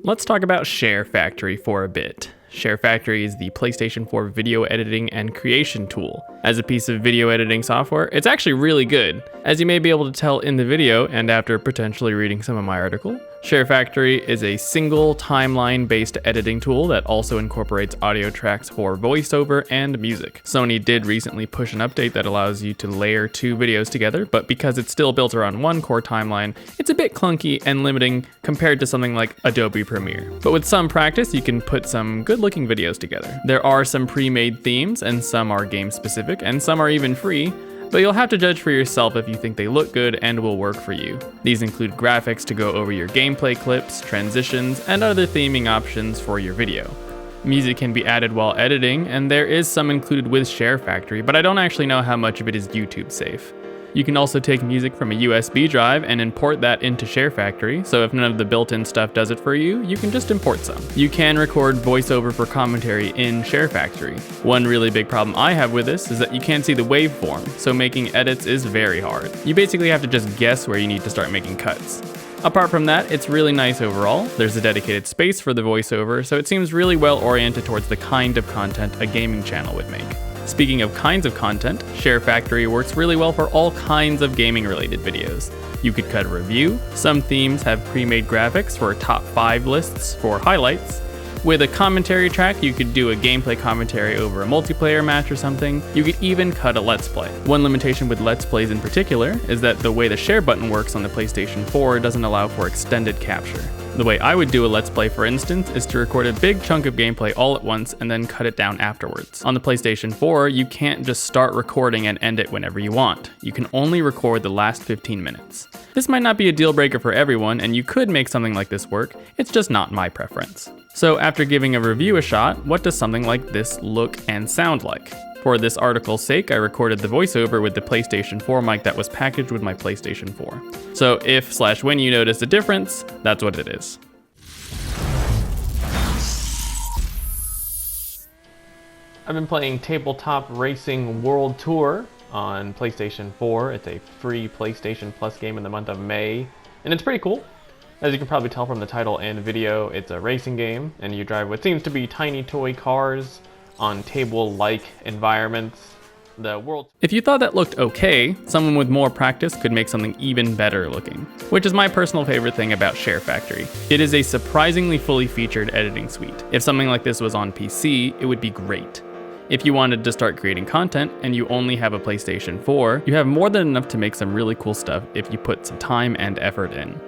Let's talk about SHAREfactory for a bit. SHAREfactory is the PlayStation 4 video editing and creation tool. As a piece of video editing software, it's actually really good. As you may be able to tell in the video and after potentially reading some of my article, SHAREfactory is a single timeline-based editing tool that also incorporates audio tracks for voiceover and music. Sony did recently push an update that allows you to layer two videos together, but because it's still built around one core timeline, it's a bit clunky and limiting compared to something like Adobe Premiere. But with some practice, you can put some good-looking videos together. There are some pre-made themes, and some are game-specific, and some are even free, but you'll have to judge for yourself if you think they look good and will work for you. These include graphics to go over your gameplay clips, transitions, and other theming options for your video. Music can be added while editing, and there is some included with SHAREfactory, but I don't actually know how much of it is YouTube safe. You can also take music from a USB drive and import that into SHAREfactory, so if none of the built-in stuff does it for you, you can just import some. You can record voiceover for commentary in SHAREfactory. One really big problem I have with this is that you can't see the waveform, so making edits is very hard. You basically have to just guess where you need to start making cuts. Apart from that, it's really nice overall. There's a dedicated space for the voiceover, so it seems really well oriented towards the kind of content a gaming channel would make. Speaking of kinds of content, SHAREfactory works really well for all kinds of gaming related videos. You could cut a review, some themes have pre-made graphics for top 5 lists for highlights. With a commentary track, you could do a gameplay commentary over a multiplayer match or something. You could even cut a Let's Play. One limitation with Let's Plays in particular is that the way the share button works on the PlayStation 4 doesn't allow for extended capture. The way I would do a Let's Play, for instance, is to record a big chunk of gameplay all at once and then cut it down afterwards. On the PlayStation 4, you can't just start recording and end it whenever you want. You can only record the last 15 minutes. This might not be a deal breaker for everyone, and you could make something like this work, it's just not my preference. So after giving a review a shot, what does something like this look and sound like? For this article's sake, I recorded the voiceover with the PlayStation 4 mic that was packaged with my PlayStation 4. So if/when you notice a difference, that's what it is. I've been playing Tabletop Racing World Tour on PlayStation 4. It's a free PlayStation Plus game in the month of May, and it's pretty cool. As you can probably tell from the title and video, it's a racing game, and you drive what seems to be tiny toy cars on table-like environments. If you thought that looked okay, someone with more practice could make something even better looking, which is my personal favorite thing about SHAREfactory. It is a surprisingly fully featured editing suite. If something like this was on PC, it would be great. If you wanted to start creating content and you only have a PlayStation 4, you have more than enough to make some really cool stuff if you put some time and effort in.